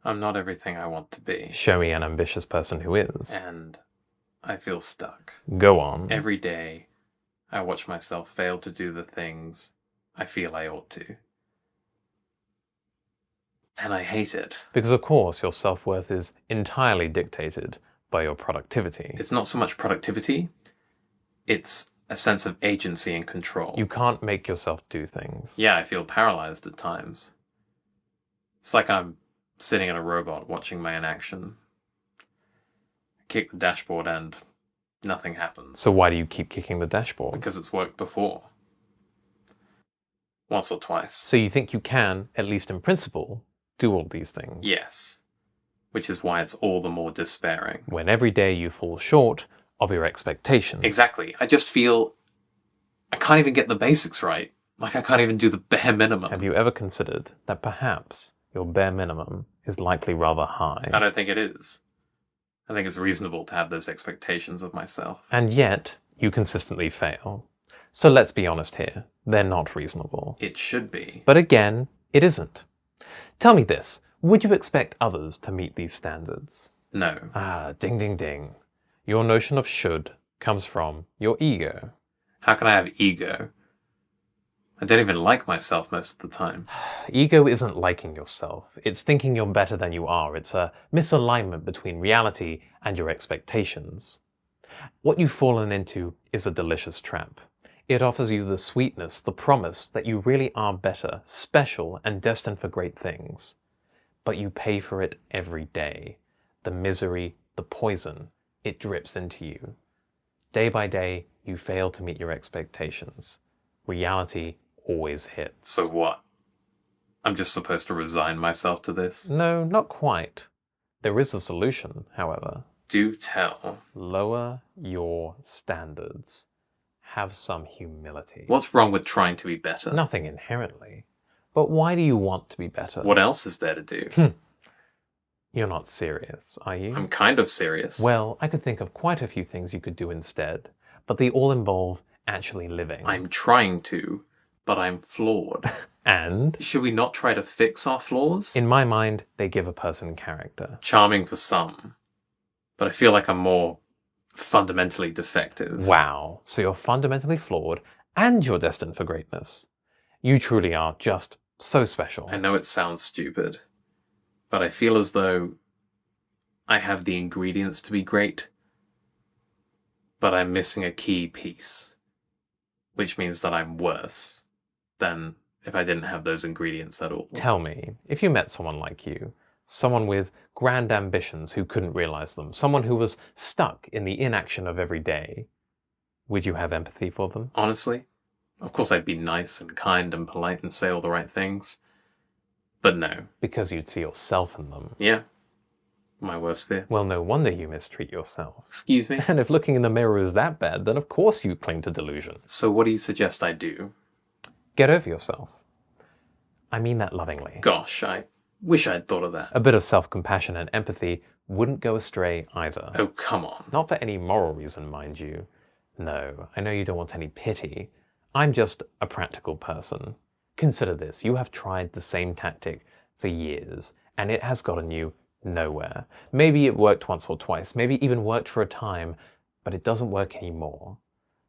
I'm not everything I want to be. Show me an ambitious person who is. And I feel stuck. Go on. Every day, I watch myself fail to do the things I feel I ought to. And I hate it. Because of course your self-worth is entirely dictated by your productivity. It's not so much productivity, it's a sense of agency and control. You can't make yourself do things. Yeah, I feel paralyzed at times. It's like I'm sitting in a robot watching my inaction. I kick the dashboard and nothing happens. So why do you keep kicking the dashboard? Because it's worked before. Once or twice. So you think you can, at least in principle, do all these things? Yes. Which is why it's all the more despairing. When every day you fall short of your expectations. Exactly. I just feel I can't even get the basics right. Like I can't even do the bare minimum. Have you ever considered that perhaps your bare minimum is likely rather high? I don't think it is. I think it's reasonable to have those expectations of myself. And yet, you consistently fail. So let's be honest here, they're not reasonable. It should be. But again, it isn't. Tell me this, would you expect others to meet these standards? No. Ah, ding ding ding. Your notion of should comes from your ego. How can I have ego? I don't even like myself most of the time. Ego isn't liking yourself. It's thinking you're better than you are. It's a misalignment between reality and your expectations. What you've fallen into is a delicious trap. It offers you the sweetness, the promise that you really are better, special, and destined for great things. But you pay for it every day. The misery, the poison, it drips into you. Day by day, you fail to meet your expectations. Reality always hits. So what? I'm just supposed to resign myself to this? No, not quite. There is a solution, however. Do tell. Lower your standards. Have some humility. What's wrong with trying to be better? Nothing inherently. But why do you want to be better? What else is there to do? You're not serious, are you? I'm kind of serious. Well, I could think of quite a few things you could do instead, but they all involve actually living. I'm trying to, but I'm flawed. And? Should we not try to fix our flaws? In my mind, they give a person character. Charming for some, but I feel like I'm more fundamentally defective. Wow, so you're fundamentally flawed and you're destined for greatness. You truly are just so special. I know it sounds stupid, but I feel as though I have the ingredients to be great, but I'm missing a key piece, which means that I'm worse than if I didn't have those ingredients at all. Tell me, if you met someone like you, someone with grand ambitions who couldn't realize them, someone who was stuck in the inaction of every day, would you have empathy for them? Honestly, of course I'd be nice and kind and polite and say all the right things, but no. Because you'd see yourself in them. Yeah, my worst fear. Well, no wonder you mistreat yourself. Excuse me? And if looking in the mirror is that bad, then of course you cling to delusion. So what do you suggest I do? Get over yourself. I mean that lovingly. Gosh, I wish I'd thought of that. A bit of self-compassion and empathy wouldn't go astray either. Oh, come on. Not for any moral reason, mind you. No, I know you don't want any pity. I'm just a practical person. Consider this, you have tried the same tactic for years, and it has gotten you nowhere. Maybe it worked once or twice, maybe even worked for a time, but it doesn't work anymore.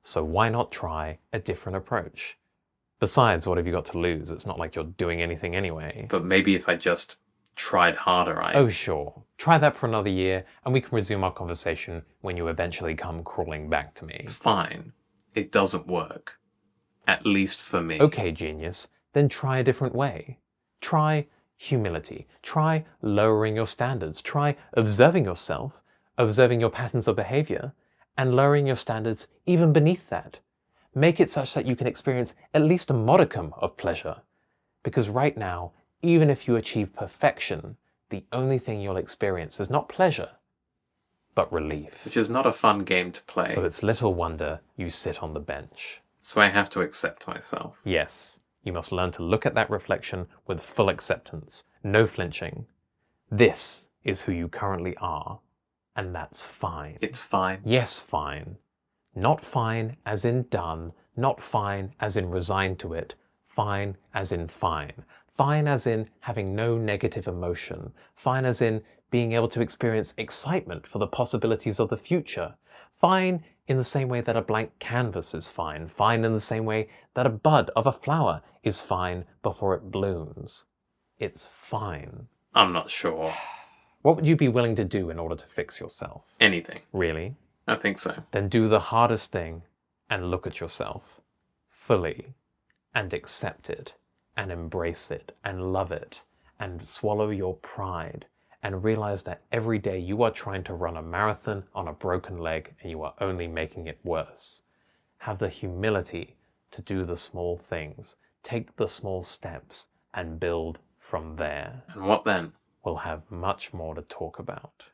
So why not try a different approach? Besides, what have you got to lose? It's not like you're doing anything anyway. But maybe if I just tried harder, Oh, sure. Try that for another year, and we can resume our conversation when you eventually come crawling back to me. Fine. It doesn't work. At least for me. Okay, genius. Then try a different way. Try humility. Try lowering your standards. Try observing yourself, observing your patterns of behavior, and lowering your standards even beneath that. Make it such that you can experience at least a modicum of pleasure. Because right now, even if you achieve perfection, the only thing you'll experience is not pleasure, but relief. Which is not a fun game to play. So it's little wonder you sit on the bench. So I have to accept myself. Yes, you must learn to look at that reflection with full acceptance, no flinching. This is who you currently are, and that's fine. It's fine. Yes, fine. Not fine as in done, not fine as in resigned to it, fine as in fine. Fine as in having no negative emotion. Fine as in being able to experience excitement for the possibilities of the future. Fine in the same way that a blank canvas is fine. Fine in the same way that a bud of a flower is fine before it blooms. It's fine. I'm not sure. What would you be willing to do in order to fix yourself? Anything. Really? I think so. Then do the hardest thing and look at yourself fully and accept it and embrace it and love it and swallow your pride and realize that every day you are trying to run a marathon on a broken leg and you are only making it worse. Have the humility to do the small things, take the small steps and build from there. And what then? We'll have much more to talk about.